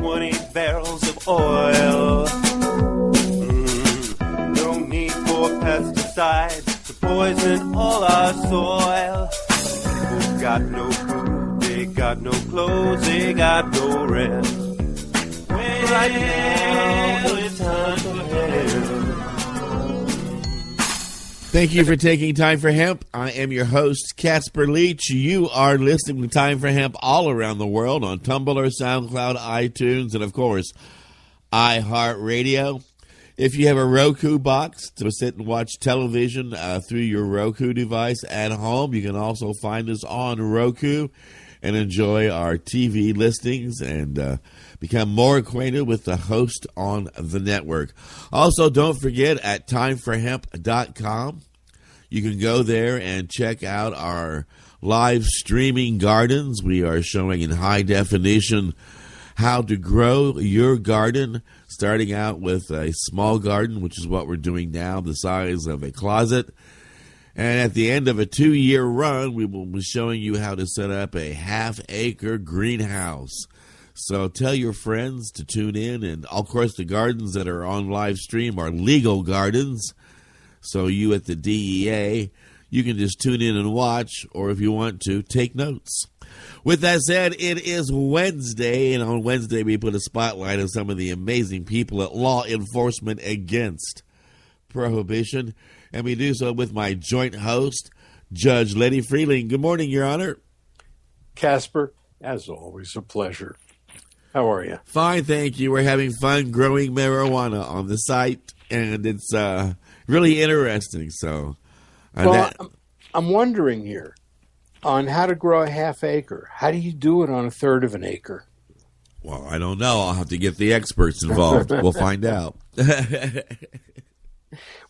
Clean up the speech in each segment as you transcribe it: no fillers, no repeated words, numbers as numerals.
20 barrels of oil. No need for pesticides to poison all our soil. People got no food, they got no clothes, they got no rest. Right now it's time for hemp. Thank you for taking Time for Hemp. I am your host, Casper Leitch. You are listening to Time for Hemp all around the world on Tumblr, SoundCloud, iTunes, and, of course, iHeartRadio. If you have a Roku box to sit and watch television through your Roku device at home, you can also find us on Roku and enjoy our TV listings and become more acquainted with the host on the network. Also, don't forget at timeforhemp.com. You can go there and check out our live streaming gardens. We are showing in high definition how to grow your garden, starting out with a small garden, which is what we're doing now, the size of a closet. And at the end of a 2-year run, we will be showing you how to set up a half-acre greenhouse. So tell your friends to tune in. And, of course, the gardens that are on live stream are legal gardens. So you at the DEA, you can just tune in and watch, or if you want to, take notes. With that said, it is Wednesday, and on Wednesday we put a spotlight on some of the amazing people at Law Enforcement Against Prohibition. And we do so with my joint host, Judge Lenny Frieling. Good morning, Your Honor. Casper, as always, a pleasure. How are you? Fine, thank you. We're having fun growing marijuana on the site, and it's really interesting. So, I'm wondering here on how to grow a half acre. How do you do it on a third of an acre? Well, I don't know. I'll have to get the experts involved. We'll find out.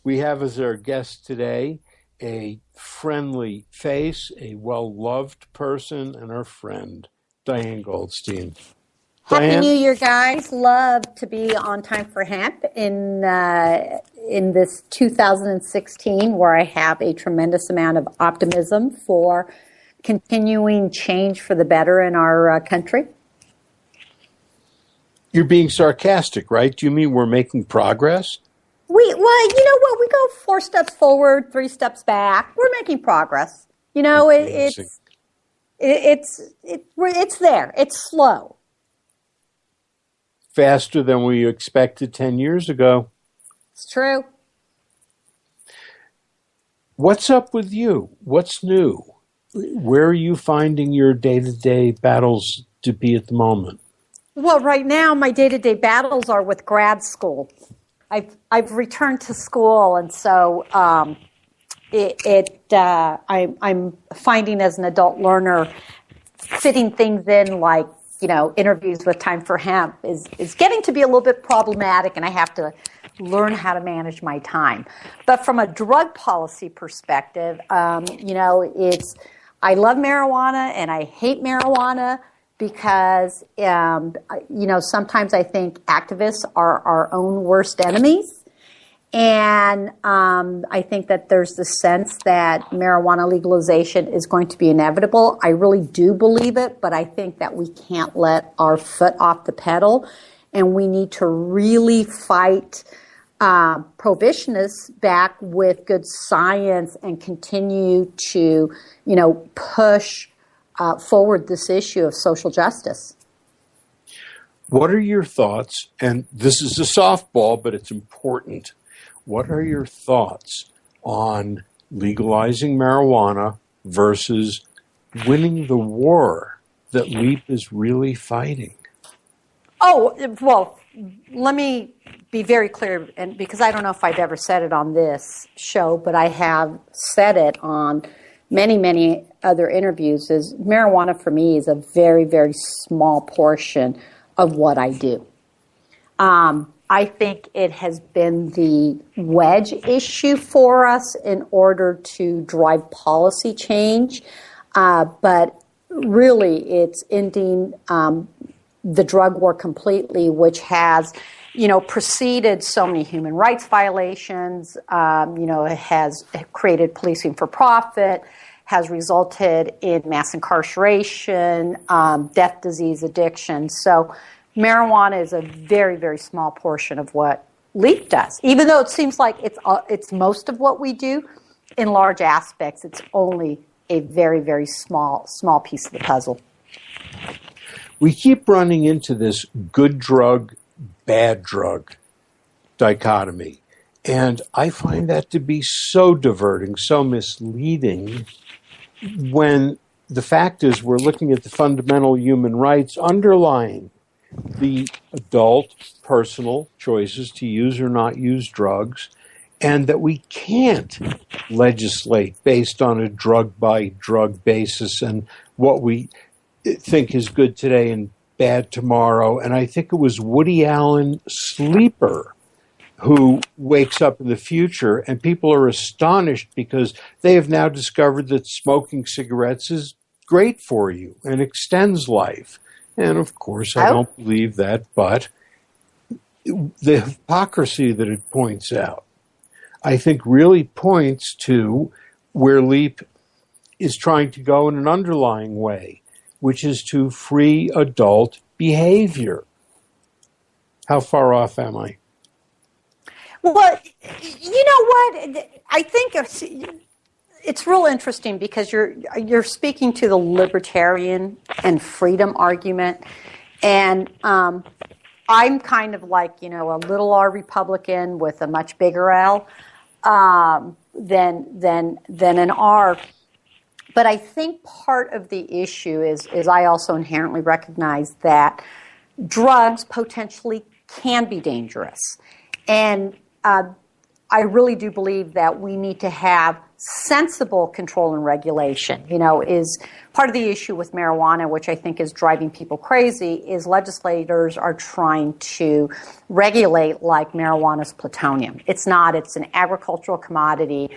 We have as our guest today a friendly face, a well-loved person, and our friend, Diane Goldstein. Happy Diane? New Year, guys. Love to be on Time for Hemp in this 2016, where I have a tremendous amount of optimism for continuing change for the better in our country. You're being sarcastic, right? Do you mean we're making progress? Well, you know what? We go 4 steps forward, 3 steps back. We're making progress. You know, it's there. It's slow. Faster than we expected 10 years ago. It's true. What's up with you? What's new? Where are you finding your day-to-day battles to be at the moment? Well, right now, my day-to-day battles are with grad school. I've returned to school, and so I'm finding as an adult learner, fitting things in like, you know, interviews with Time for Hemp is getting to be a little bit problematic, and I have to learn how to manage my time. But from a drug policy perspective, you know, I love marijuana and I hate marijuana because, you know, sometimes I think activists are our own worst enemies. And I think that there's the sense that marijuana legalization is going to be inevitable. I really do believe it, but I think that we can't let our foot off the pedal, and we need to really fight prohibitionists back with good science and continue to, you know, push forward this issue of social justice. What are your thoughts? And this is a softball, but it's important. What are your thoughts on legalizing marijuana versus winning the war that LEAP is really fighting? Oh, well, let me be very clear, and because I don't know if I've ever said it on this show, but I have said it on many, many other interviews, is marijuana for me is a very, very small portion of what I do. I think it has been the wedge issue for us in order to drive policy change, but really it's ending the drug war completely, which has, you know, preceded so many human rights violations. You know, it has created policing for profit, has resulted in mass incarceration, death, disease, addiction. So marijuana is a very, very small portion of what Leitch does. Even though it seems like it's most of what we do, in large aspects, it's only a very, very small piece of the puzzle. We keep running into this good drug, bad drug dichotomy. And I find that to be so diverting, so misleading, when the fact is we're looking at the fundamental human rights underlying the adult personal choices to use or not use drugs, and that we can't legislate based on a drug-by-drug basis and what we think is good today and bad tomorrow. And I think it was Woody Allen Sleeper who wakes up in the future, and people are astonished because they have now discovered that smoking cigarettes is great for you and extends life. And of course, I don't believe that, but the hypocrisy that it points out, I think, really points to where Leitch is trying to go in an underlying way, which is to free adult behavior. How far off am I? Well, you know what? I think it's real interesting because you're speaking to the libertarian and freedom argument, and I'm kind of like, a little R Republican with a much bigger L than an R. But I think part of the issue is I also inherently recognize that drugs potentially can be dangerous. And I really do believe that we need to have sensible control and regulation. Is part of the issue with marijuana, which I think is driving people crazy, is legislators are trying to regulate like marijuana's plutonium. It's not. It's an agricultural commodity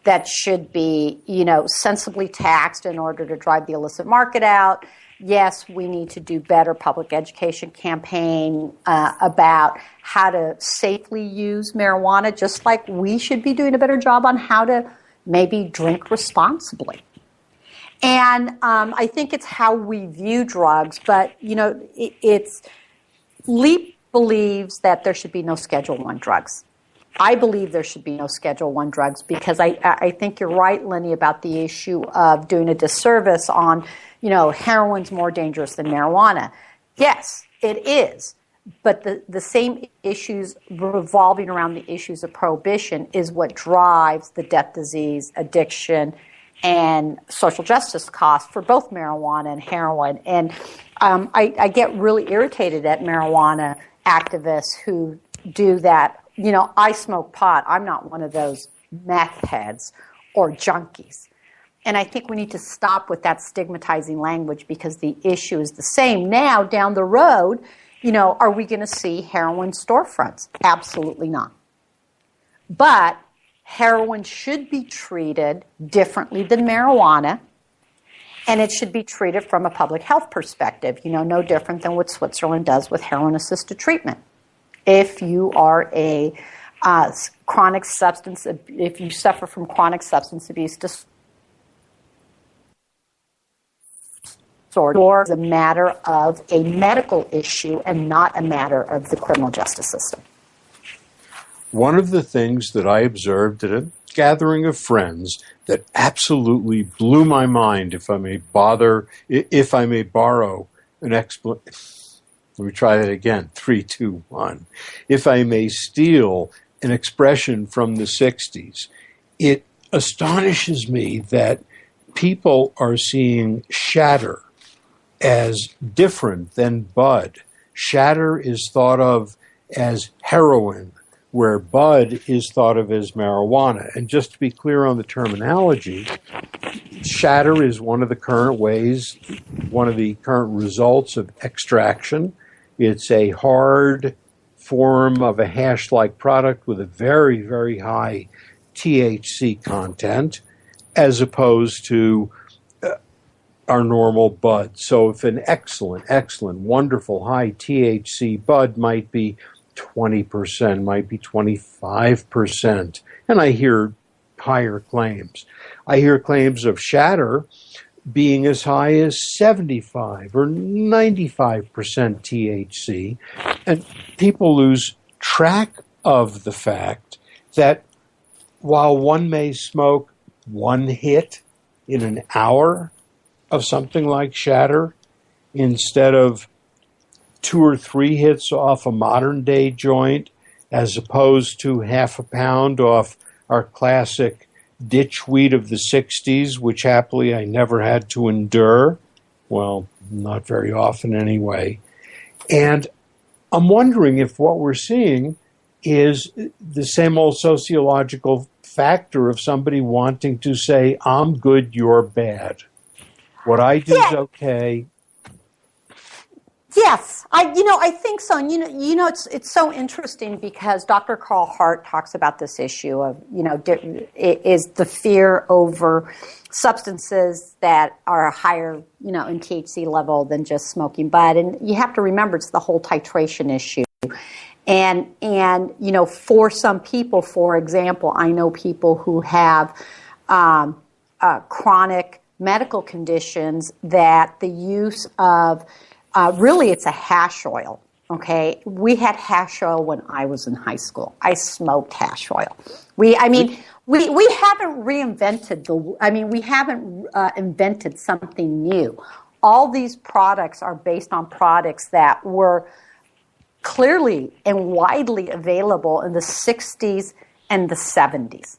that should be, sensibly taxed in order to drive the illicit market out. Yes, we need to do better public education campaign about how to safely use marijuana, just like we should be doing a better job on how to maybe drink responsibly. And I think it's how we view drugs, but, Leitch believes that there should be no Schedule I drugs. I believe there should be no Schedule I drugs because I think you're right, Lenny, about the issue of doing a disservice on, heroin's more dangerous than marijuana. Yes, it is. But the same issues revolving around the issues of prohibition is what drives the death, disease, addiction, and social justice costs for both marijuana and heroin. And I get really irritated at marijuana activists who do that. I smoke pot. I'm not one of those meth heads or junkies. And I think we need to stop with that stigmatizing language because the issue is the same. Now, down the road, are we going to see heroin storefronts? Absolutely not. But heroin should be treated differently than marijuana, and it should be treated from a public health perspective, no different than what Switzerland does with heroin-assisted treatment. If you are if you suffer from chronic substance abuse disorder, or a matter of a medical issue and not a matter of the criminal justice system. One of the things that I observed at a gathering of friends that absolutely blew my mind, if I may borrow an explanation. Let me try that again. 3, 2, 1. If I may steal an expression from the 60s, it astonishes me that people are seeing shatter as different than bud. Shatter is thought of as heroin, where bud is thought of as marijuana. And just to be clear on the terminology, shatter is one of the current results of extraction. It's a hard form of a hash-like product with a very, very high THC content, as opposed to our normal bud. So if an excellent, wonderful high THC bud might be 20%, might be 25%, and I hear higher claims. I hear claims of shatter being as high as 75 or 95% THC. And people lose track of the fact that while one may smoke one hit in an hour of something like shatter instead of 2 or 3 hits off a modern day joint, as opposed to half a pound off our classic ditch weed of the 60s, which happily I never had to endure. Well, not very often anyway. And I'm wondering if what we're seeing is the same old sociological factor of somebody wanting to say, I'm good, you're bad. What I do is okay. Yes, I think so. And it's so interesting because Dr. Carl Hart talks about this issue of, is the fear over substances that are higher, in THC level than just smoking bud. And you have to remember it's the whole titration issue. And for some people, for example, I know people who have chronic medical conditions that the use of really, it's a hash oil, okay? We had hash oil when I was in high school. I smoked hash oil. We haven't reinvented we haven't invented something new. All these products are based on products that were clearly and widely available in the 60s and the 70s.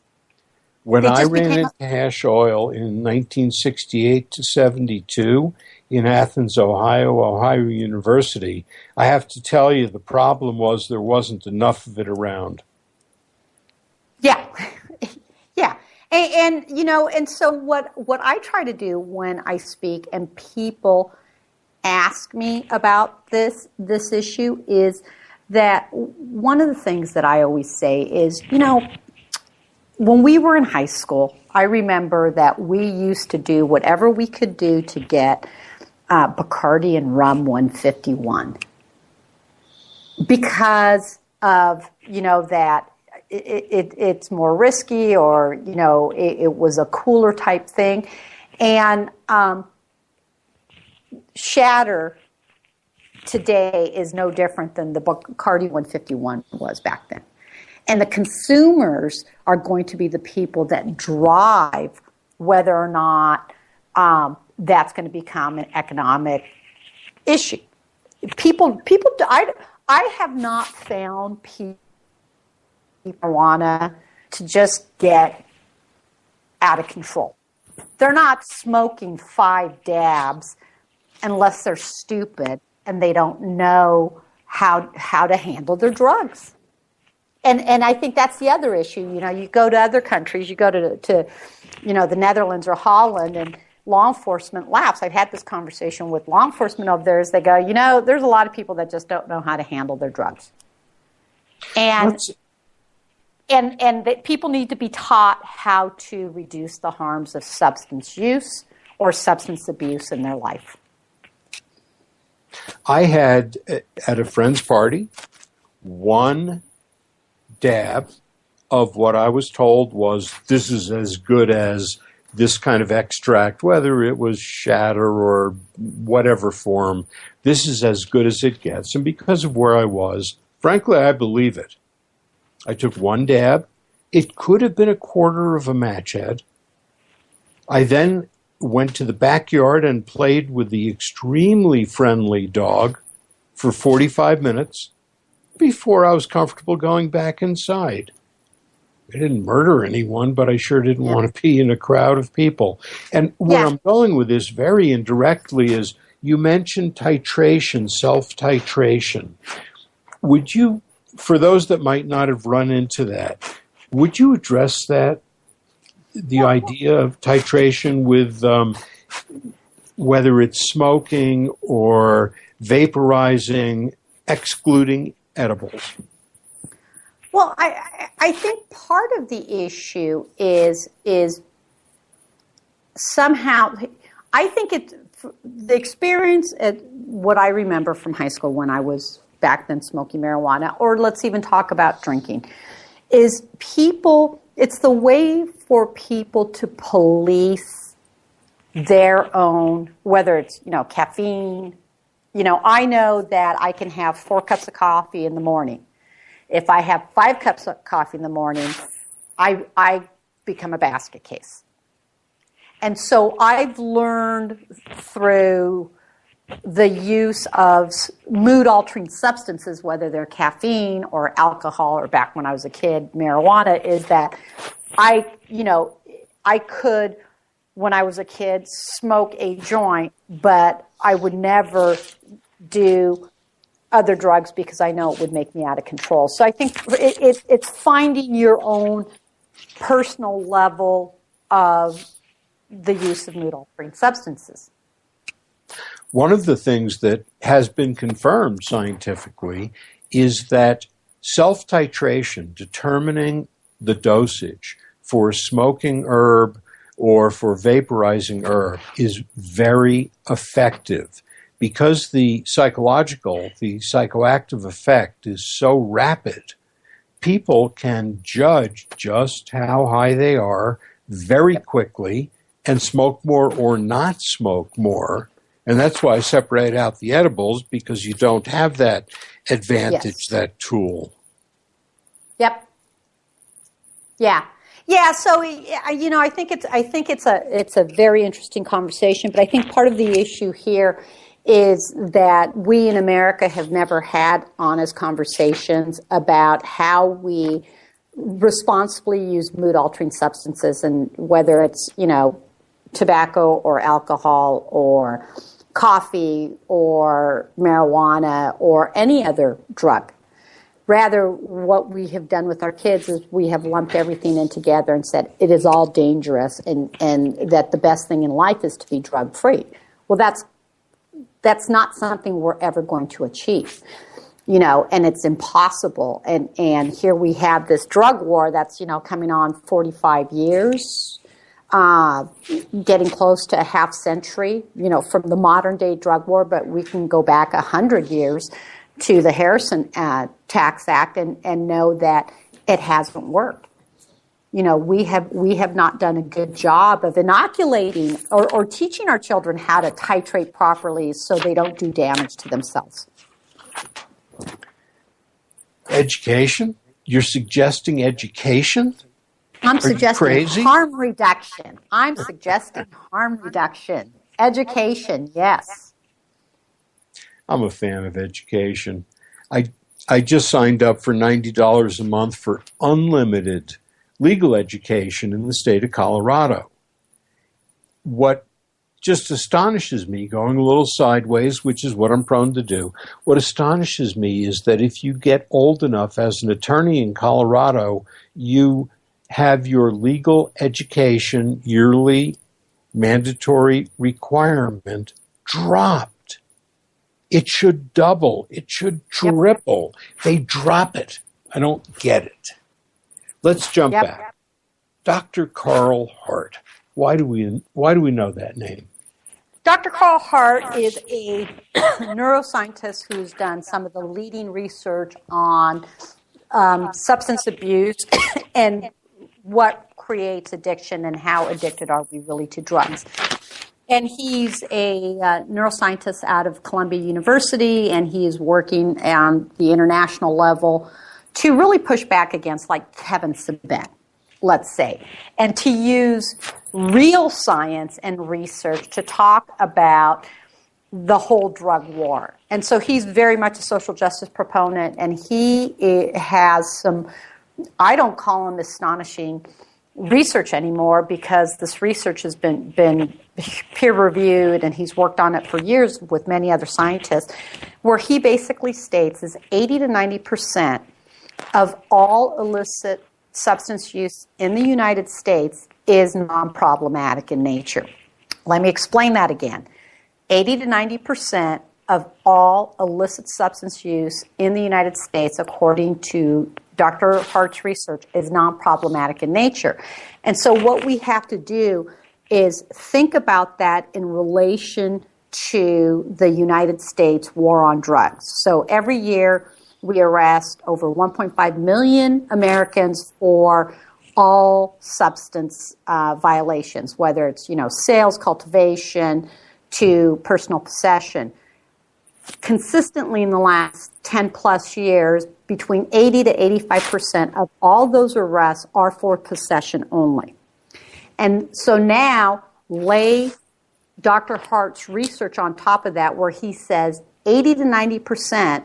When I ran into hash oil in 1968 to 72 in Athens, Ohio University, I have to tell you the problem was there wasn't enough of it around. Yeah. Yeah. And so what I try to do when I speak and people ask me about this issue is that one of the things that I always say is, when we were in high school, I remember that we used to do whatever we could do to get Bacardi and Rum 151 because of, that it's more risky or, it was a cooler type thing. And shatter today is no different than the Bacardi 151 was back then. And the consumers are going to be the people that drive whether or not that's going to become an economic issue. I have not found people marijuana to just get out of control. They're not smoking 5 dabs unless they're stupid and they don't know how to handle their drugs. And I think that's the other issue. You go to other countries, you go to the Netherlands or Holland, and law enforcement laughs. I've had this conversation with law enforcement over there. They go, there's a lot of people that just don't know how to handle their drugs. And that people need to be taught how to reduce the harms of substance use or substance abuse in their life. I had, at a friend's party, 1 dab of what I was told was this is as good as this kind of extract, whether it was shatter or whatever form. This is as good as it gets. And because of where I was, frankly, I believe it. I took 1 dab. It could have been a quarter of a match head. I then went to the backyard and played with the extremely friendly dog for 45 minutes before I was comfortable going back inside. I didn't murder anyone, but I sure didn't want to be in a crowd of people. And where I'm going with this very indirectly is you mentioned titration, self-titration. Would you, for those that might not have run into that, would you address that? The idea of titration with whether it's smoking or vaporizing, excluding edibles? Well, I think part of the issue is somehow, I think the experience at what I remember from high school when I was back then smoking marijuana, or let's even talk about drinking, is it's the way for people to police their own, whether it's, caffeine. I know that I can have 4 cups of coffee in the morning. If I have 5 cups of coffee in the morning, I become a basket case. And so I've learned through the use of mood-altering substances, whether they're caffeine or alcohol, or back when I was a kid, marijuana, is that I could, when I was a kid, smoke a joint, but I would never do other drugs because I know it would make me out of control. So I think it's finding your own personal level of the use of mood-altering substances. One of the things that has been confirmed scientifically is that self-titration, determining the dosage for smoking herb or for vaporizing herb, is very effective because the psychoactive effect is so rapid. People can judge just how high they are very quickly and smoke more or not smoke more. And that's why I separate out the edibles, because you don't have that advantage, that tool. Yep. Yeah. Yeah. So, I think it's a very interesting conversation, but I think part of the issue here is that we in America have never had honest conversations about how we responsibly use mood-altering substances, and whether it's, tobacco or alcohol or coffee or marijuana or any other drug. Rather, what we have done with our kids is we have lumped everything in together and said it is all dangerous, and that the best thing in life is to be drug-free. Well, that's not something we're ever going to achieve, and it's impossible. And here we have this drug war that's, coming on 45 years, getting close to a half century, from the modern day drug war, but we can go back 100 years to the Harrison Tax Act and know that it hasn't worked. We have not done a good job of inoculating or teaching our children how to titrate properly so they don't do damage to themselves. Education? You're suggesting education? I'm suggesting crazy? Harm reduction. I'm suggesting harm reduction. Education, yes. I'm a fan of education. I just signed up for $90 a month for unlimited legal education in the state of Colorado. What just astonishes me, going a little sideways, which is what I'm prone to do, what astonishes me is that if you get old enough as an attorney in Colorado, you have your legal education yearly mandatory requirement dropped. It should double. It should triple. Yep. They drop it. I don't get it. Let's jump back. Dr. Carl Hart. Why do we know that name? Dr. Carl Hart is a neuroscientist who's done some of the leading research on substance abuse and what creates addiction and how addicted are we really to drugs. And he's a neuroscientist out of Columbia University, and he is working on the international level to really push back against, like, Kevin Sabet, let's say, and to use real science and research to talk about the whole drug war. And so he's very much a social justice proponent, and he has some, I don't call him astonishing research anymore, because this research has been peer-reviewed, and he's worked on it for years with many other scientists, where he basically states is 80 to 90% of all illicit substance use in the United States is non-problematic in nature. Let me explain that again. 80 to 90% of all illicit substance use in the United States, according to Dr. Hart's research, is non-problematic in nature. And so what we have to do is think about that in relation to the United States war on drugs. So every year we arrest over 1.5 million Americans for all substance violations, whether it's, sales, cultivation, to personal possession. Consistently in the last 10 plus years, between 80 to 85% of all those arrests are for possession only. And so now lay Dr. Hart's research on top of that, where he says 80 to 90%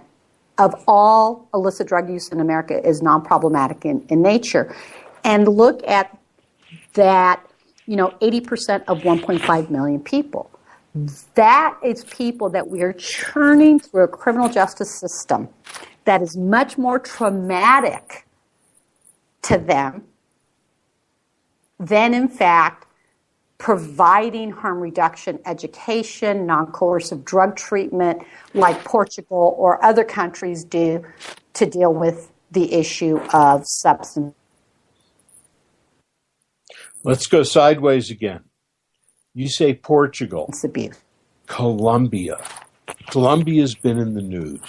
of all illicit drug use in America is non-problematic in nature. And look at that, 80% of 1.5 million people. That is people that we are churning through a criminal justice system that is much more traumatic to them than, in fact, providing harm reduction education, non-coercive drug treatment like Portugal or other countries do to deal with the issue of substance. Let's go sideways again. You say Portugal. Abuse. Colombia. Colombia's been in the news.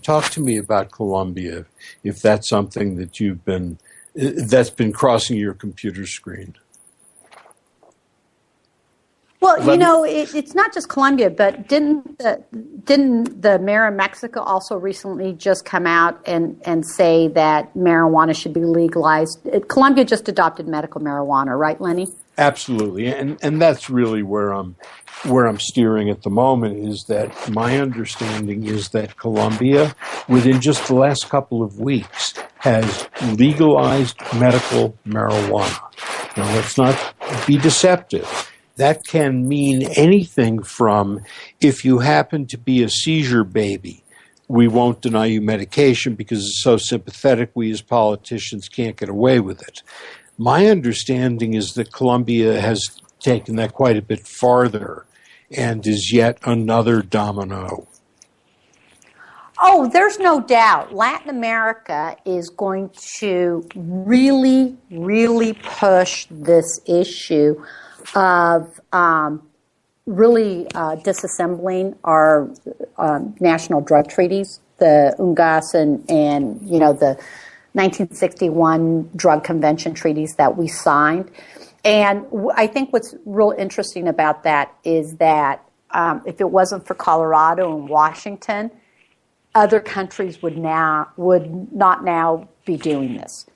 Talk to me about Colombia, if that's something that that's been crossing your computer screen. Well, it's not just Colombia, but didn't the mayor of Mexico also recently just come out and say that marijuana should be legalized? Colombia just adopted medical marijuana, right, Lenny? Absolutely, and that's really where I'm steering at the moment. Is that my understanding is that Colombia, within just the last couple of weeks, has legalized medical marijuana. Now, let's not be deceptive. That can mean anything from, if you happen to be a seizure baby, we won't deny you medication because it's so sympathetic we as politicians can't get away with it. My understanding is that Colombia has taken that quite a bit farther and is yet another domino. Oh, there's no doubt. Latin America is going to really, really push this issue of really disassembling our national drug treaties, the UNGAS and the 1961 drug convention treaties that we signed. And I think what's real interesting about that is that if it wasn't for Colorado and Washington, other countries would not now be doing this.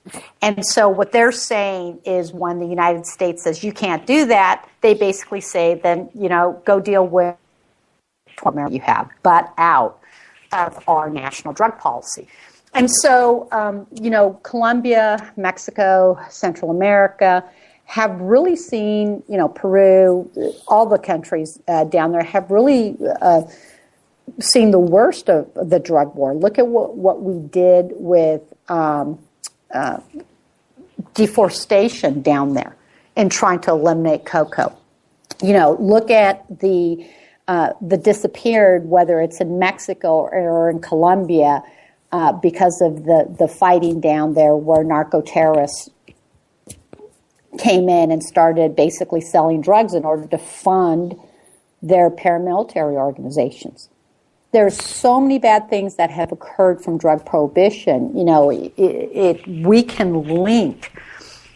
And so what they're saying is when the United States says you can't do that, they basically say then, go deal with what you have, but out of our national drug policy. And so, Colombia, Mexico, Central America have really seen, Peru, all the countries down there have really seen the worst of the drug war. Look at what we did with deforestation down there and trying to eliminate cocoa. Look at the disappeared, whether it's in Mexico or in Colombia, because of the fighting down there where narco-terrorists came in and started basically selling drugs in order to fund their paramilitary organizations. There's so many bad things that have occurred from drug prohibition. We can link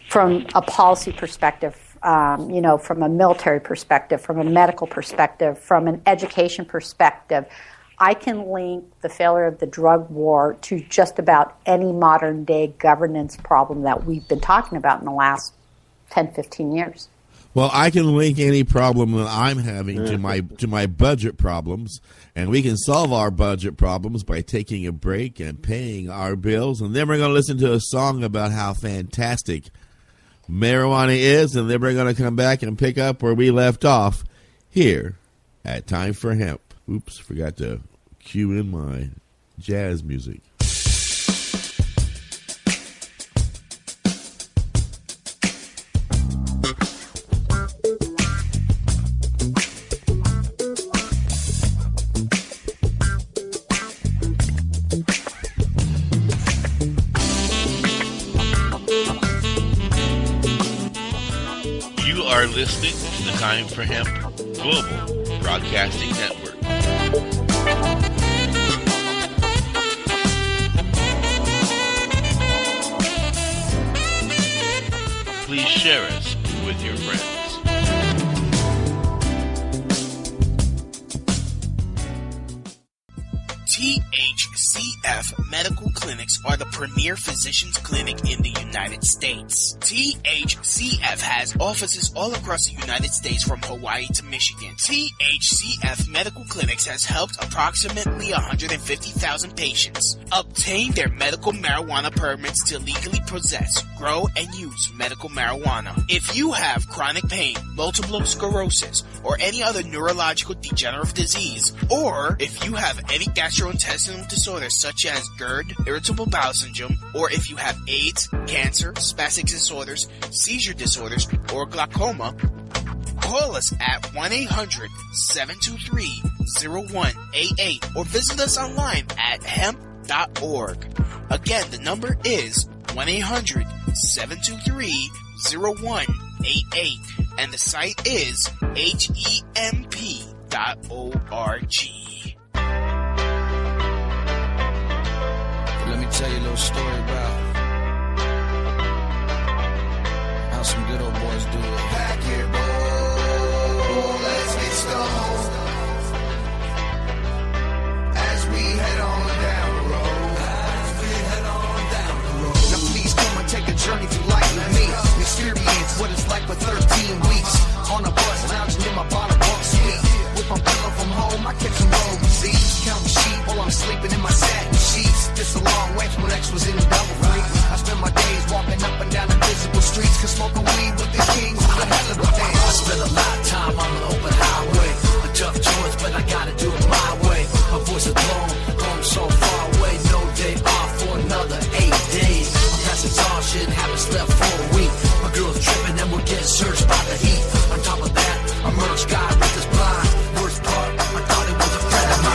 from a policy perspective, from a military perspective, from a medical perspective, from an education perspective. I can link the failure of the drug war to just about any modern day governance problem that we've been talking about in the last 10, 15 years. Well, I can link any problem that I'm having to my budget problems, and we can solve our budget problems by taking a break and paying our bills, and then we're going to listen to a song about how fantastic marijuana is, and then we're going to come back and pick up where we left off here at Time for Hemp. Oops, forgot to cue in my jazz music. are listening to the Time for Hemp Global Broadcasting Network. THCF Medical Clinics are the premier physicians clinic in the United States. THCF has offices all across the United States from Hawaii to Michigan. THCF Medical Clinics has helped approximately 150,000 patients obtain their medical marijuana permits to legally possess, grow, and use medical marijuana. If you have chronic pain, multiple sclerosis, or any other neurological degenerative disease, or if you have any gastrointestinal disorders such as GERD, irritable bowel syndrome, or if you have AIDS, cancer, spastic disorders, seizure disorders, or glaucoma, call us at 1-800-723-0188 or visit us online at hemp.org. Again, the number is 1-800-723-0188 and the site is hemp.org. Let me tell you a little story about how some good old boys do it. Pack your bowl, let's get stoned as we head on down the road. Now please come and take a journey through life with me. Experience what it's like for 13 weeks on a bus, lounging in my bottom bunk suite. With my pillow from home, I catch some road disease. Count sheep while I'm sleeping in my satin sheets. This a long way from when X was in the double free. I spend my days walking up and down the visible streets, cause smoking weed with the kings is a hell of a thing. I spend a lot of time on the open highway. A tough choice, but I gotta do it my way. My voice is blown, home so far away. No day off for another 8 days. I'm passing all shit and haven't slept for a week. My girl's tripping and we're getting searched by the heat. On top of that, a merch guy with his blind. Worst part, I thought it was a friend of mine.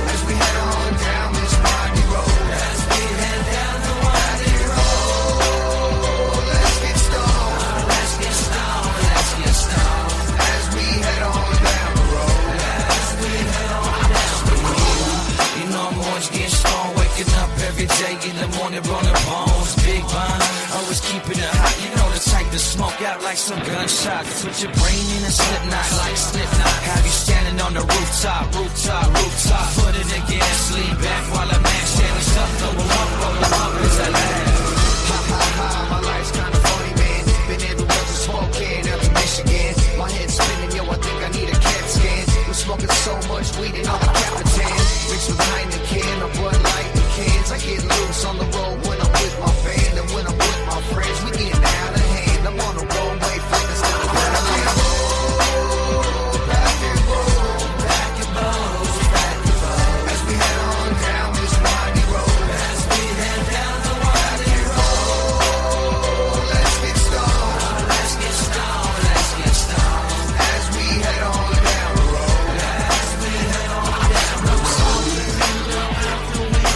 As we head on down this windy road. As we head down the windy road. Let's get stoned. Let's get stoned. Let's get stoned. As we head on down the road. As we head on down the road. You know I'm always getting stoned. Waking up every day in the morning, rolling bones. Big vine, always keeping it hot. You know the type to smoke out like some gunshots. Put your brain in a slip knot like Slipknot. Have you standing on the rooftop, rooftop, rooftop. Foot in the gas, lean back while a man standing up. Roll up as I laugh. Ha ha ha, my life's kinda funny, man. Been everywhere to smoking, up to Michigan. My head's spinning, yo, I think I need a CAT scan. We're smoking so much weed and I'm a Capitan. Mix with Heineken, a Bud Light and cans. I get loose on the road when I'm with my band. And when I'm with my friends, we getting out of hand. I'm on the roadway, flipping stuff. As we head on down this windy road. As we head down the windy road. Let's get stoned. Let's get stoned. Let's get stoned. As we head on down the road. As we head on down the road.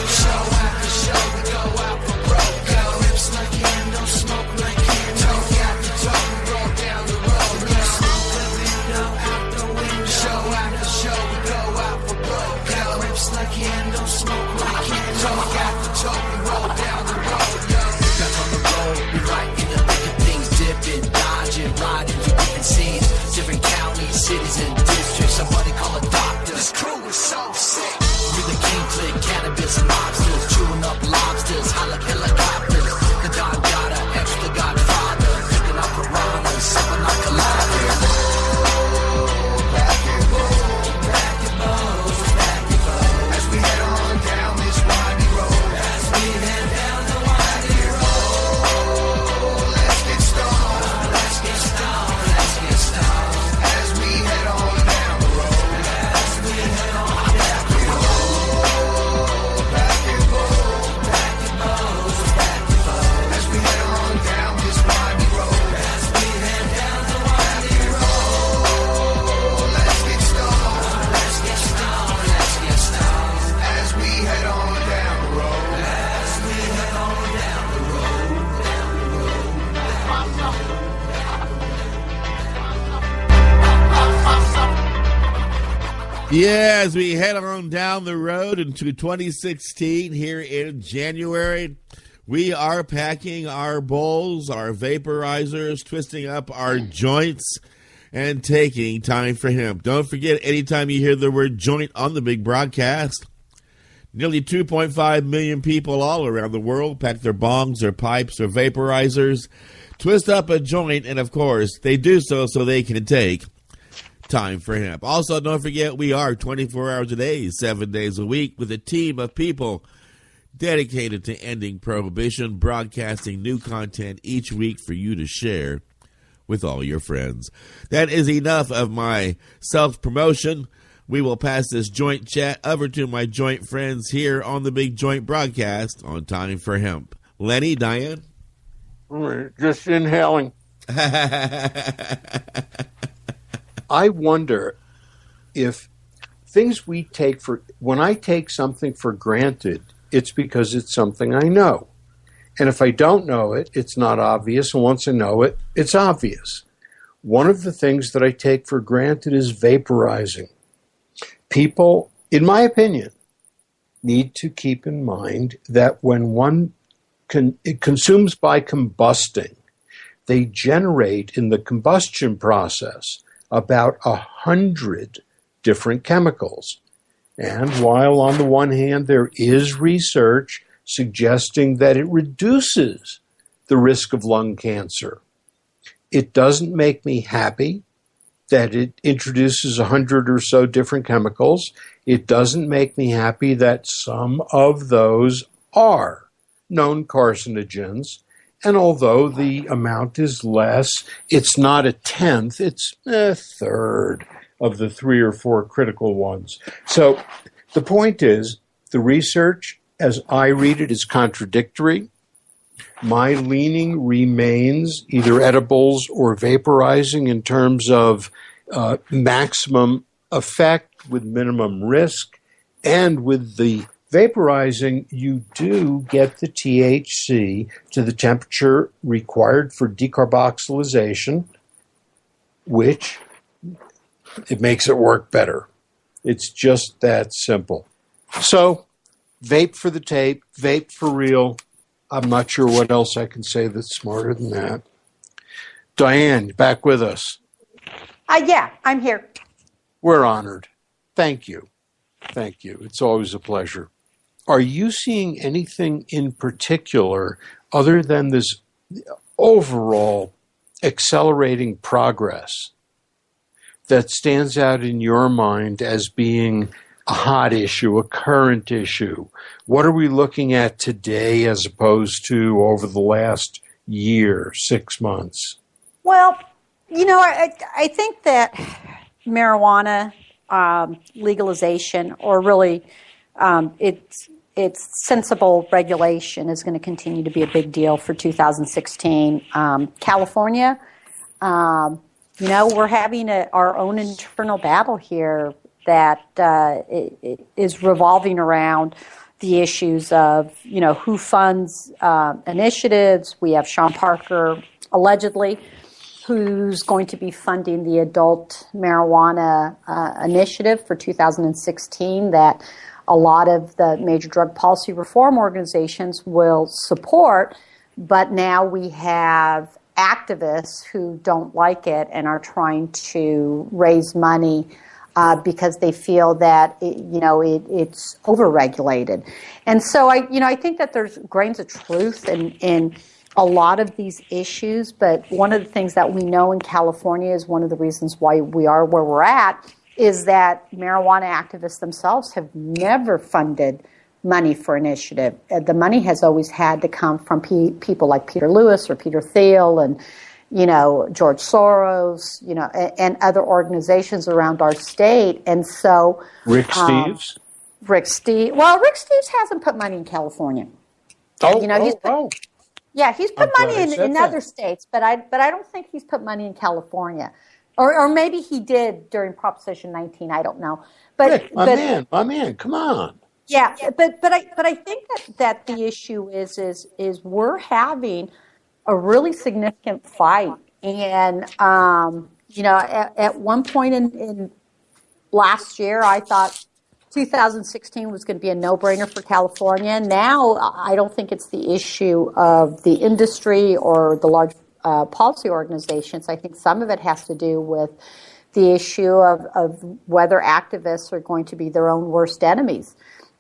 Show after show, we go out for broke. Got rips like hand, don't smoke like hand. Talk after talk, we roll down the road. Smoke the window out the window. Show after show, we go out for broke. Got rips like hand, don't smoke like hand. Talk after talk, we roll down the road. Back on the road, we right in the thick of things, dipping, dodging, riding through different scenes, different counties, cities, and districts. Somebody call a doctor. This crew is so sick. We the king click, cannabis and lobsters, chewing up lobsters, helicopters. The Don Dada, extra Godfather, picking up piranhas, sipping on collider. Back and bold, back and bold, back and bold. As we head on down this windy road. As we head down the windy road. Let's get stoned. Let's get stoned. Let's get stoned. As we head on down the road. As we head on down the road. Back and bold, back and bold, back and bold. As we head on down this windy road. As we head down the windy road. Let's get stoned. Let's get stoned. Let's get stoned. As we head on down the road. As we head on down the road. Yeah, as we head on down the road into 2016 here in January, we are packing our bowls, our vaporizers, twisting up our joints, and taking time for hemp. Don't forget, anytime you hear the word joint on the big broadcast, nearly 2.5 million people all around the world pack their bongs, their pipes, their vaporizers, twist up a joint, and of course, they do so they can take time for hemp. Also, don't forget, we are 24 hours a day, 7 days a week, with a team of people dedicated to ending prohibition, broadcasting new content each week for you to share with all your friends. That is enough of my self-promotion. We will pass this joint chat over to my joint friends here on the Big Joint broadcast on Time for Hemp. Lenny, Diane? Just inhaling. I wonder if things we take for, when I take something for granted, it's because it's something I know. And if I don't know it, it's not obvious. And once I know it, it's obvious. One of the things that I take for granted is vaporizing. People, in my opinion, need to keep in mind that when one it consumes by combusting, they generate in the combustion process about 100 different chemicals. And while on the one hand there is research suggesting that it reduces the risk of lung cancer, it doesn't make me happy that it introduces 100 or so different chemicals. It doesn't make me happy that some of those are known carcinogens. And although the amount is less, it's not a tenth, it's a third of the 3 or 4 critical ones. So the point is, the research, as I read it, is contradictory. My leaning remains either edibles or vaporizing in terms of maximum effect with minimum risk. And with the vaporizing, you do get the THC to the temperature required for decarboxylation, which it makes it work better. It's just that simple. So, vape for the tape, vape for real. I'm not sure what else I can say that's smarter than that. Diane, back with us. Yeah, I'm here. We're honored. Thank you. Thank you. It's always a pleasure. Are you seeing anything in particular other than this overall accelerating progress that stands out in your mind as being a hot issue, a current issue? What are we looking at today as opposed to over the last year, 6 months? Well, I think that marijuana legalization, or really its sensible regulation, is going to continue to be a big deal for 2016. California, we're having our own internal battle here that is revolving around the issues of, who funds initiatives. We have Sean Parker, allegedly, who's going to be funding the adult marijuana initiative for 2016 that a lot of the major drug policy reform organizations will support. But now we have activists who don't like it and are trying to raise money because they feel that it's overregulated. And so I think that there's grains of truth in a lot of these issues, but one of the things that we know in California is one of the reasons why we are where we're at is that marijuana activists themselves have never funded money for initiative. The money has always had to come from people like Peter Lewis or Peter Thiel and, George Soros, and other organizations around our state. And so Rick Steves? Rick Steves hasn't put money in California. Yeah, he's put money in other states, but I don't think he's put money in California. Or maybe he did during Proposition 19. I don't know. But Rick, my man, come on. Yeah, but I think that the issue is we're having a really significant fight, and at one point in last year, I thought 2016 was going to be a no-brainer for California. Now, I don't think it's the issue of the industry or the large policy organizations. I think some of it has to do with the issue of whether activists are going to be their own worst enemies.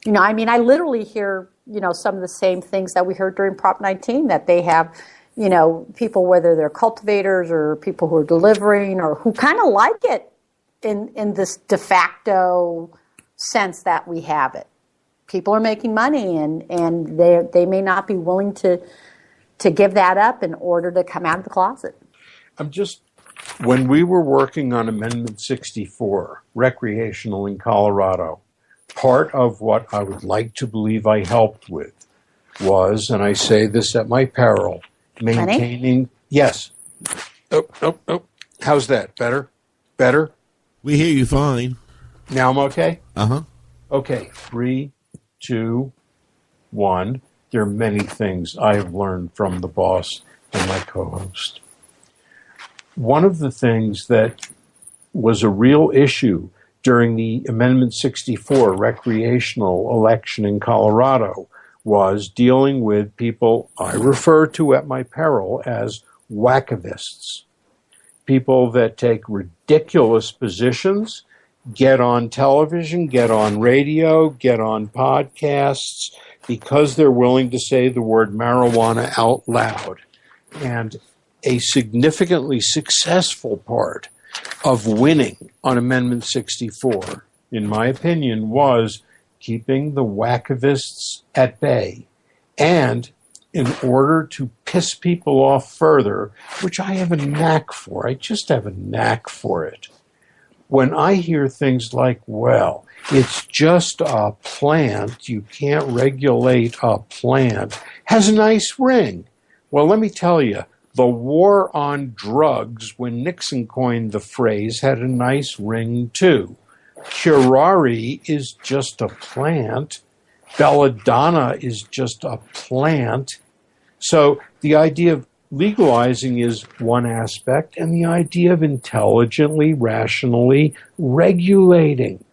I mean, I literally hear, some of the same things that we heard during Prop 19, that they have, people, whether they're cultivators or people who are delivering or who kind of like it in this de facto sense that we have it. People are making money and they may not be willing to give that up in order to come out of the closet. When we were working on Amendment 64, recreational in Colorado, part of what I would like to believe I helped with was, and I say this at my peril, maintaining... Lenny? Yes. Oh. How's that? Better? Better? We hear you fine. Now I'm okay? Uh-huh. Okay. 3, 2, 1. There are many things I have learned from the boss and my co-host. One of the things that was a real issue during the Amendment 64 recreational election in Colorado was dealing with people I refer to at my peril as wackavists. People that take ridiculous positions, get on television, get on radio, get on podcasts, because they're willing to say the word marijuana out loud. And a significantly successful part of winning on Amendment 64, in my opinion, was keeping the wackavists at bay. And in order to piss people off further, which I have a knack for, I just have a knack for it. When I hear things like, well, it's just a plant, you can't regulate a plant, has a nice ring. Well, let me tell you, the war on drugs, when Nixon coined the phrase, had a nice ring too. Curare is just a plant. Belladonna is just a plant. So the idea of legalizing is one aspect, and the idea of intelligently, rationally regulating,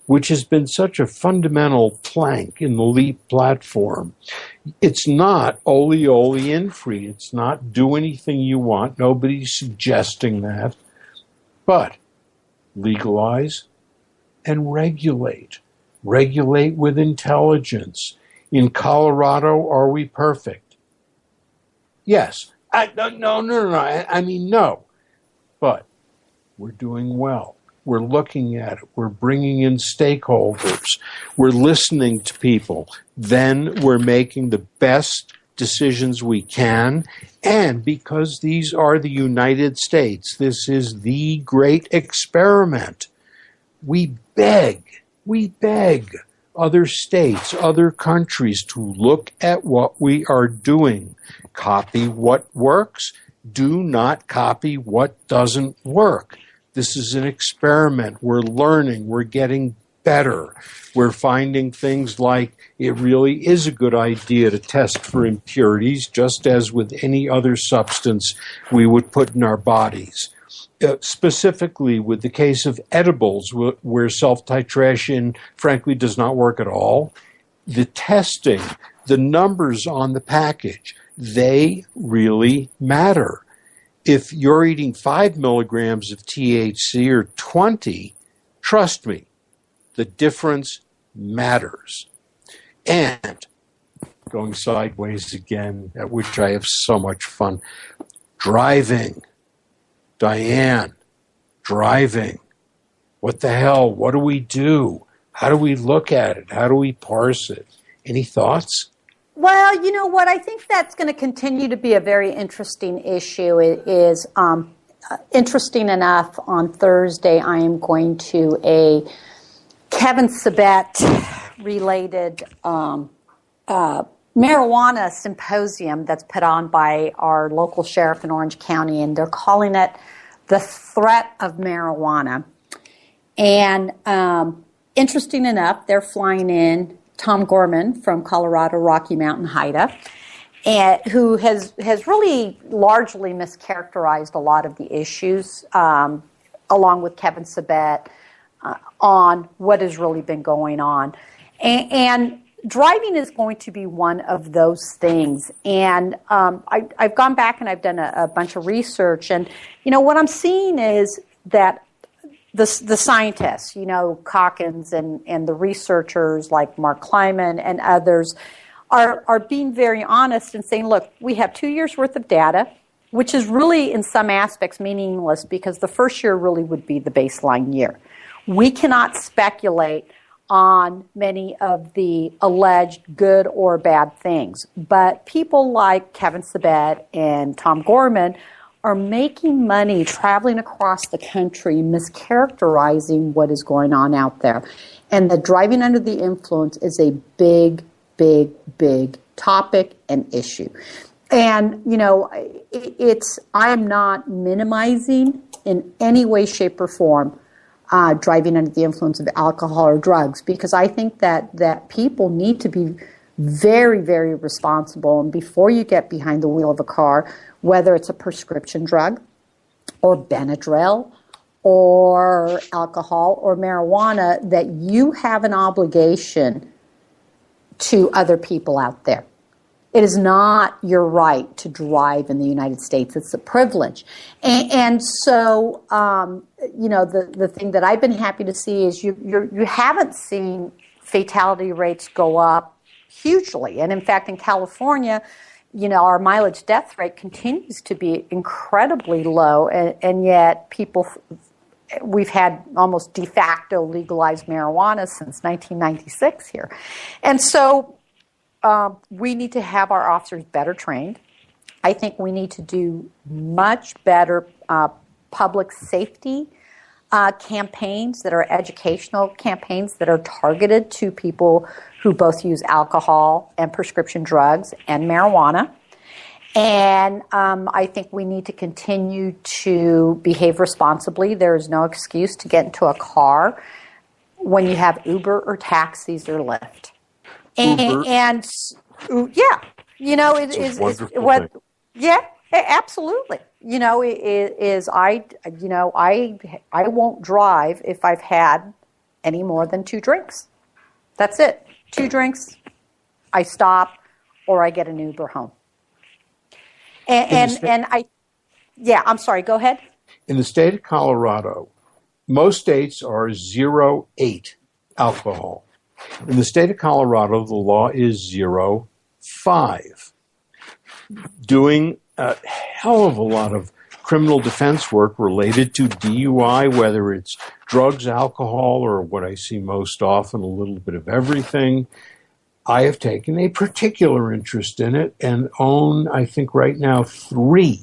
which has been such a fundamental plank in the LEAP platform. It's not ole in free. It's not do anything you want. Nobody's suggesting that. But legalize and regulate. Regulate with intelligence. In Colorado, are we perfect? Yes. No. I mean, no. But we're doing well. We're looking at it. We're bringing in stakeholders. We're listening to people. Then we're making the best decisions we can. And because these are the United States, this is the great experiment. We beg other states, other countries to look at what we are doing. Copy what works. Do not copy what doesn't work. This is an experiment. We're learning. We're getting better. We're finding things like it really is a good idea to test for impurities, just as with any other substance we would put in our bodies. Specifically with the case of edibles, where self-titration, frankly, does not work at all, the testing, the numbers on the package, they really matter. If you're eating 5 milligrams of THC or 20, trust me, the difference matters. And going sideways again, at which I have so much fun, driving. Diane, driving. What the hell? What do we do? How do we look at it? How do we parse it? Any thoughts? Well, you know what? I think that's going to continue to be a very interesting issue. It is interesting enough. On Thursday, I am going to a Kevin Sabet-related marijuana symposium that's put on by our local sheriff in Orange County, and they're calling it The Threat of Marijuana. And interesting enough, they're flying in Tom Gorman from Colorado Rocky Mountain HIDA, who has really largely mischaracterized a lot of the issues, along with Kevin Sabet, on what has really been going on. And driving is going to be one of those things. And I've gone back and I've done a bunch of research. And, what I'm seeing is that the scientists, Calkins and the researchers like Mark Kleiman and others are being very honest and saying, look, we have 2 years worth of data, which is really in some aspects meaningless because the first year really would be the baseline year. We cannot speculate on many of the alleged good or bad things. But people like Kevin Sabet and Tom Gorman are making money traveling across the country, mischaracterizing what is going on out there. And the driving under the influence is a big, big, big topic and issue. And, I am not minimizing in any way, shape, or form driving under the influence of alcohol or drugs, because I think that people need to be very, very responsible. And before you get behind the wheel of a car, whether it's a prescription drug or Benadryl or alcohol or marijuana, that you have an obligation to other people out there. It is not your right to drive in the United States. It's a privilege. And so, the thing that I've been happy to see is you haven't seen fatality rates go up hugely. And in fact, in California, our mileage death rate continues to be incredibly low. And yet we've had almost de facto legalized marijuana since 1996 here. And so, we need to have our officers better trained. I think we need to do much better public safety campaigns that are educational campaigns that are targeted to people who both use alcohol and prescription drugs and marijuana. And I think we need to continue to behave responsibly. There is no excuse to get into a car when you have Uber or taxis or Lyft. And yeah, it is what. Yeah, absolutely. I won't drive if I've had any more than 2 drinks. That's it. 2 drinks, I stop, or I get an Uber home. I'm sorry. Go ahead. In the state of Colorado, most states are 0.8 alcohol. In the state of Colorado, the law is 0.5. Doing a hell of a lot of criminal defense work related to DUI, whether it's drugs, alcohol, or what I see most often, a little bit of everything. I have taken a particular interest in it and own, I think right now, 3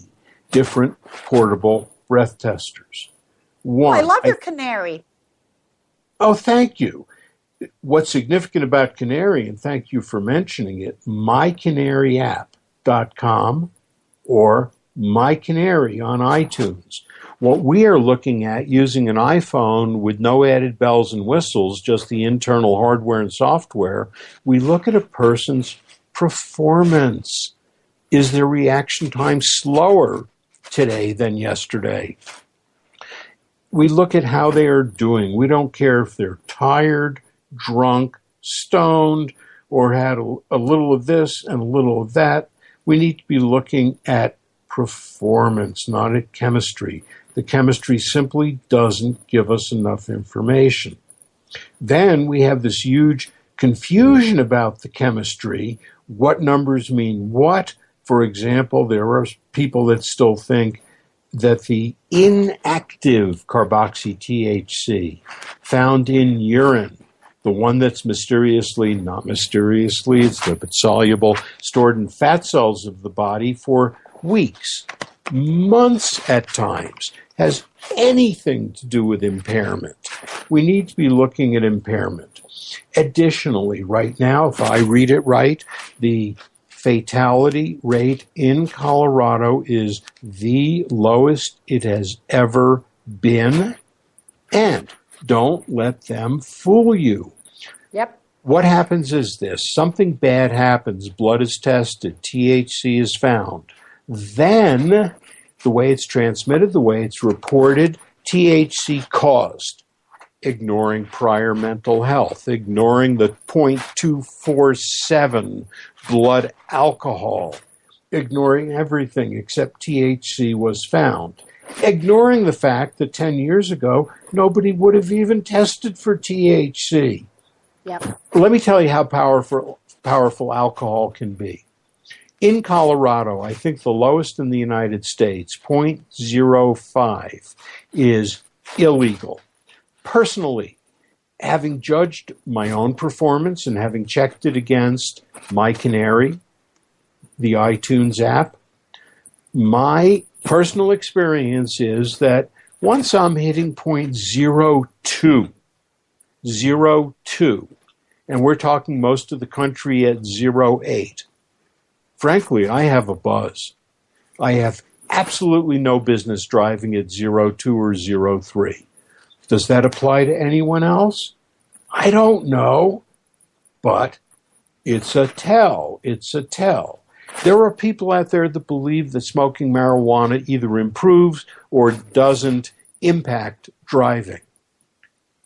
different portable breath testers. One, I love your Canary. Oh, thank you. What's significant about Canary, and thank you for mentioning it, mycanaryapp.com or My Canary on iTunes. What we are looking at using an iPhone with no added bells and whistles, just the internal hardware and software, we look at a person's performance. Is their reaction time slower today than yesterday? We look at how they are doing. We don't care if they're tired, drunk, stoned, or had a little of this and a little of that. We need to be looking at performance, not at chemistry. The chemistry simply doesn't give us enough information. Then we have this huge confusion about the chemistry. What numbers mean what? For example, there are people that still think that the inactive carboxy-THC found in urine, the one that's not mysteriously, it's lipid-soluble, stored in fat cells of the body for weeks, months at times, has anything to do with impairment. We need to be looking at impairment. Additionally, right now, if I read it right, the fatality rate in Colorado is the lowest it has ever been. And don't let them fool you. Yep. What happens is this. Something bad happens. Blood is tested. THC is found. Then, the way it's transmitted, the way it's reported, THC caused. ignoring prior mental health, ignoring the 0.247 blood alcohol, ignoring everything except THC was found, ignoring the fact that 10 years ago, nobody would have even tested for THC. Yep. Let me tell you how powerful alcohol can be. In Colorado, I think the lowest in the United States, 0.05, is illegal. Personally, having judged my own performance and having checked it against My Canary, the iTunes app, my personal experience is that once I'm hitting 0.02, and we're talking most of the country at 0.8, frankly, I have a buzz. I have absolutely no business driving at 0.2 or 0.3. Does that apply to anyone else? I don't know, but it's a tell. It's a tell. There are people out there that believe that smoking marijuana either improves or doesn't impact driving.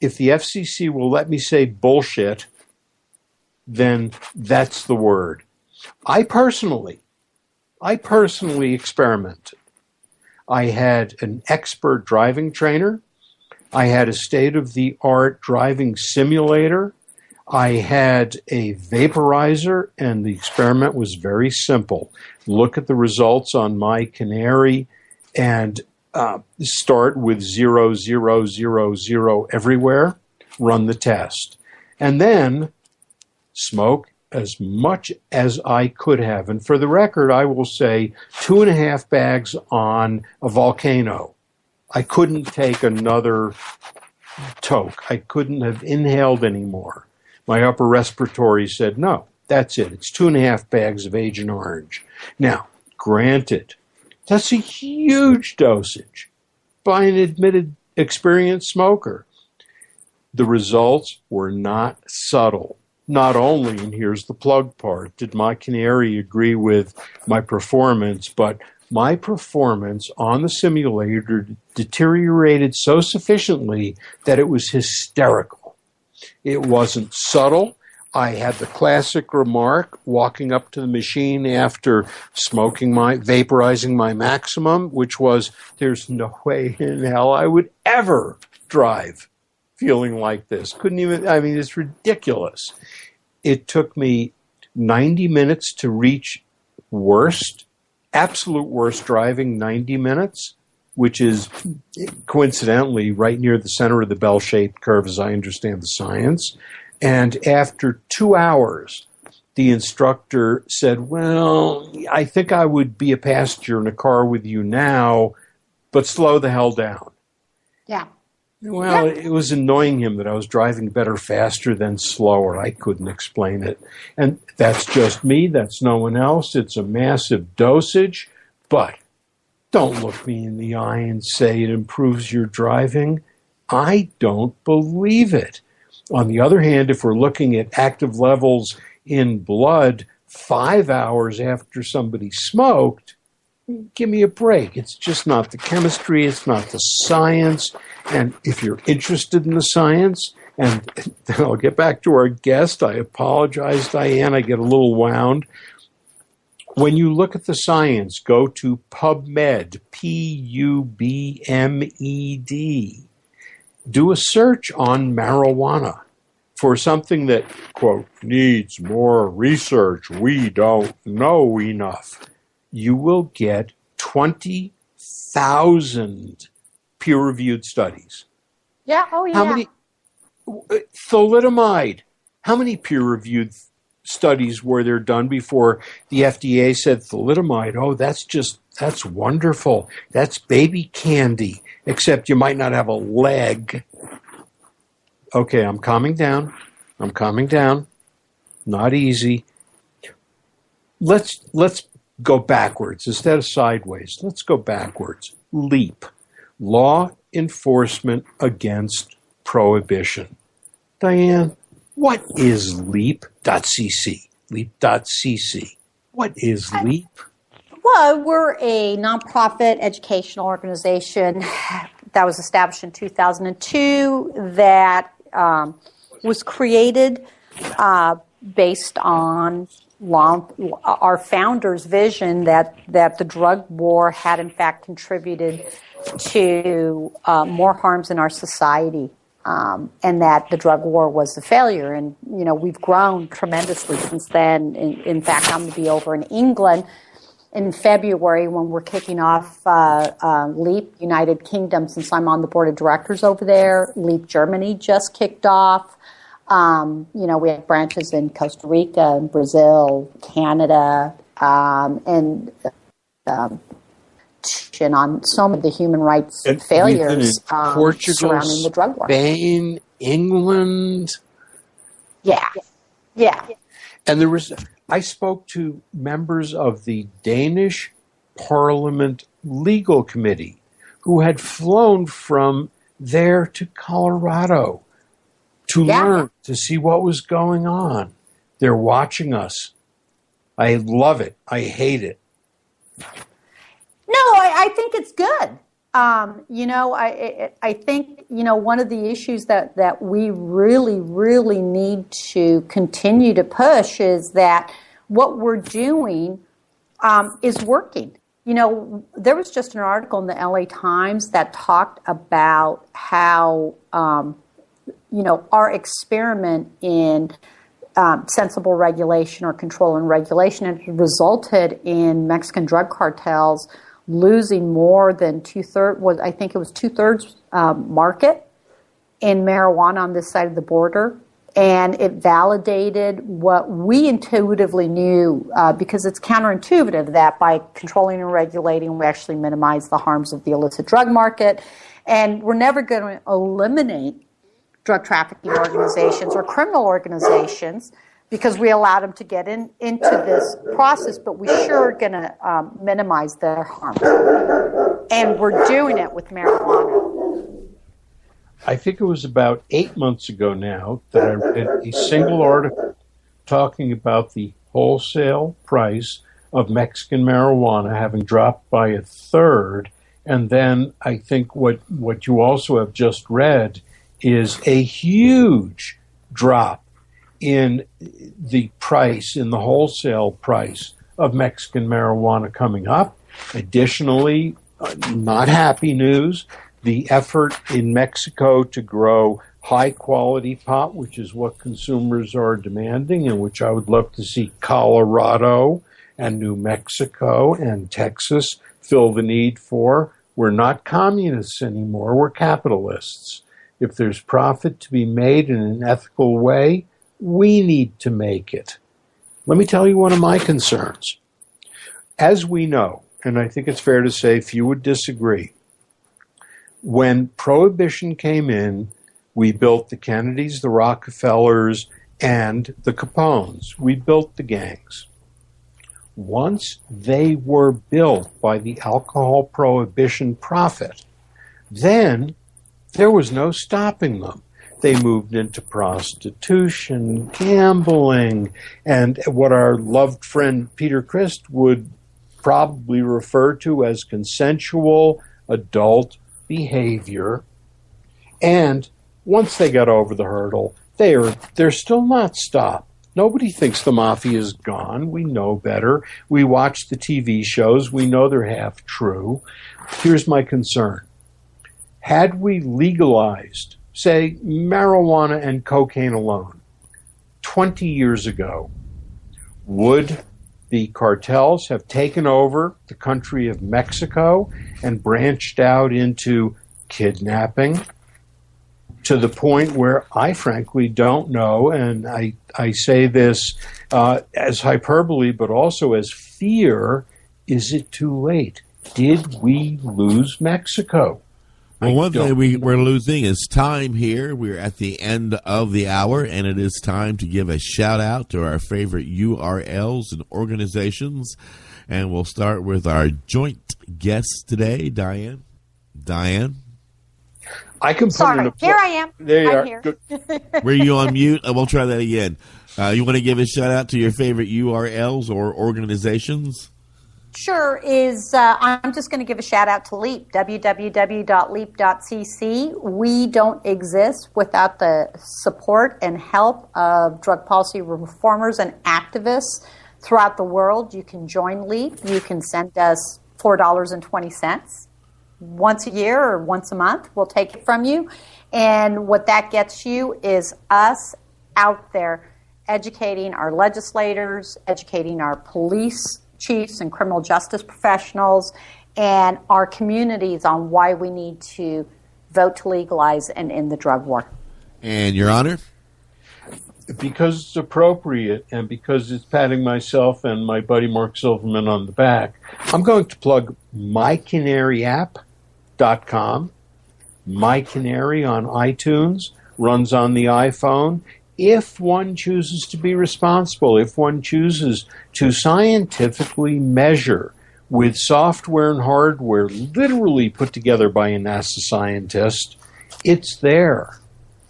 If the FCC will let me say bullshit, then that's the word. I personally experimented. I had an expert driving trainer. I had a state-of-the-art driving simulator. I had a vaporizer, and the experiment was very simple. Look at the results on My Canary and start with 0.000 everywhere, run the test. And then smoke as much as I could have. And for the record, I will say 2.5 bags on a volcano. I couldn't take another toke. I couldn't have inhaled anymore. My upper respiratory said, no, that's it. It's 2.5 bags of Agent Orange. Now, granted, that's a huge dosage by an admitted experienced smoker. The results were not subtle. Not only, and here's the plug part, did My Canary agree with my performance, but my performance on the simulator deteriorated so sufficiently that it was hysterical. It wasn't subtle. I had the classic remark walking up to the machine after vaporizing my maximum, which was, there's no way in hell I would ever drive feeling like this. It's ridiculous. It took me 90 minutes to reach absolute worst driving 90 minutes, which is coincidentally right near the center of the bell-shaped curve as I understand the science. And after 2 hours, the instructor said, well, I think I would be a passenger in a car with you now, but slow the hell down. Yeah. Well, It was annoying him that I was driving better faster than slower. I couldn't explain it. And that's just me. That's no one else. It's a massive dosage. But don't look me in the eye and say it improves your driving. I don't believe it. On the other hand, if we're looking at active levels in blood 5 hours after somebody smoked, give me a break. It's just not the chemistry. It's not the science. And if you're interested in the science, and then I'll get back to our guest. I apologize, Diane. I get a little wound. When you look at the science, go to PubMed, PUBMED. Do a search on marijuana for something that, quote, needs more research. We don't know enough. You will get 20,000 peer-reviewed studies. Yeah, oh yeah. How many? Thalidomide. How many peer-reviewed studies were there done before the FDA said thalidomide? Oh, that's wonderful. That's baby candy, except you might not have a leg. Okay, I'm calming down. Not easy. Let's go backwards instead of sideways. Let's go backwards. LEAP. Law Enforcement Against Prohibition. Diane, what is LEAP.cc? LEAP.cc. What is LEAP? Well, we're a nonprofit educational organization that was established in 2002 that was created based on our founders' vision that the drug war had in fact contributed to more harms in our society, and that the drug war was a failure. And we've grown tremendously since then. In fact, I'm going to be over in England in February when we're kicking off LEAP United Kingdom, since I'm on the board of directors over there. LEAP Germany just kicked off. We have branches in Costa Rica, and Brazil, Canada, and on some of the human rights failures Portugal, surrounding the drug war. Spain, England. Yeah. And I spoke to members of the Danish Parliament Legal Committee who had flown from there to Colorado to learn, to see what was going on. They're watching us. I love it. I hate it. No, I think it's good. I think, one of the issues that we really, really need to continue to push is that what we're doing is working. There was just an article in the LA Times that talked about how, our experiment in sensible regulation or control and regulation has resulted in Mexican drug cartels losing more than two-thirds market in marijuana on this side of the border. And it validated what we intuitively knew, because it's counterintuitive that by controlling and regulating, we actually minimize the harms of the illicit drug market. And we're never going to eliminate drug trafficking organizations or criminal organizations because we allowed them to get into this process, but we sure are going to minimize their harm. And we're doing it with marijuana. I think it was about 8 months ago now that I read a single article talking about the wholesale price of Mexican marijuana having dropped by a third. And then I think what you also have just read is a huge drop in the price, in the wholesale price of Mexican marijuana coming up. Additionally, not happy news, the effort in Mexico to grow high-quality pot, which is what consumers are demanding and which I would love to see Colorado and New Mexico and Texas fill the need for. We're not communists anymore, we're capitalists. If there's profit to be made in an ethical way, we need to make it. Let me tell you one of my concerns. As we know, and I think it's fair to say few would disagree, when Prohibition came in, we built the Kennedys, the Rockefellers, and the Capones. We built the gangs. Once they were built by the alcohol prohibition profit, then there was no stopping them. They moved into prostitution, gambling, and what our loved friend Peter Christ would probably refer to as consensual adult behavior. And once they got over the hurdle, they're still not stopped. Nobody thinks the mafia is gone. We know better. We watch the TV shows. We know they're half true. Here's my concern. Had we legalized, say, marijuana and cocaine alone 20 years ago, would the cartels have taken over the country of Mexico and branched out into kidnapping to the point where I frankly don't know, and I say this as hyperbole but also as fear, is it too late? Did we lose Mexico? Well, one thing we're losing is time here. We're at the end of the hour, and it is time to give a shout-out to our favorite URLs and organizations. And we'll start with our joint guest today, Diane. Diane? I can put Sorry, here I am. There you I'm are. here. Good. Were you on mute? We'll try that again. You want to give a shout-out to your favorite URLs or organizations? Sure, I'm just going to give a shout out to LEAP, www.leap.cc. We don't exist without the support and help of drug policy reformers and activists throughout the world. You can join LEAP. You can send us $4.20 once a year or once a month. We'll take it from you. And what that gets you is us out there educating our legislators, educating our police chiefs and criminal justice professionals, and our communities on why we need to vote to legalize and end the drug war. And, Your Honor? Because it's appropriate and because it's patting myself and my buddy Mark Silverman on the back, I'm going to plug mycanaryapp.com. My Canary on iTunes, runs on the iPhone. If one chooses to be responsible, if one chooses to scientifically measure with software and hardware literally put together by a NASA scientist, it's there.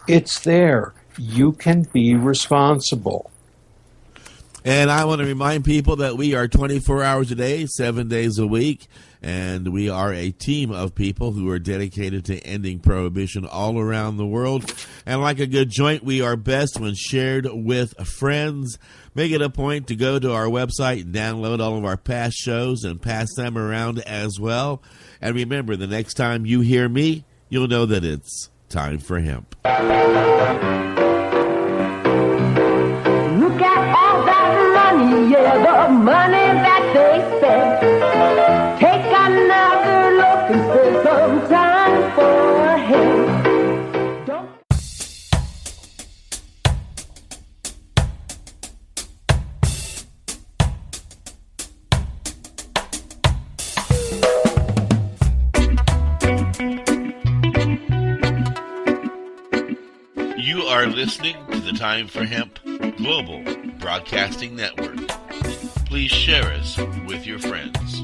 It's there. You can be responsible. And I want to remind people that we are 24 hours a day, 7 days a week, and we are a team of people who are dedicated to ending prohibition all around the world. And like a good joint, we are best when shared with friends. Make it a point to go to our website and download all of our past shows and pass them around as well. And remember, the next time you hear me, you'll know that it's time for hemp. Look at all that money, yeah, the money that they spend. Take another look and spend some time for him. You are listening to the Time for Hemp Global Broadcasting Network. Please share us with your friends.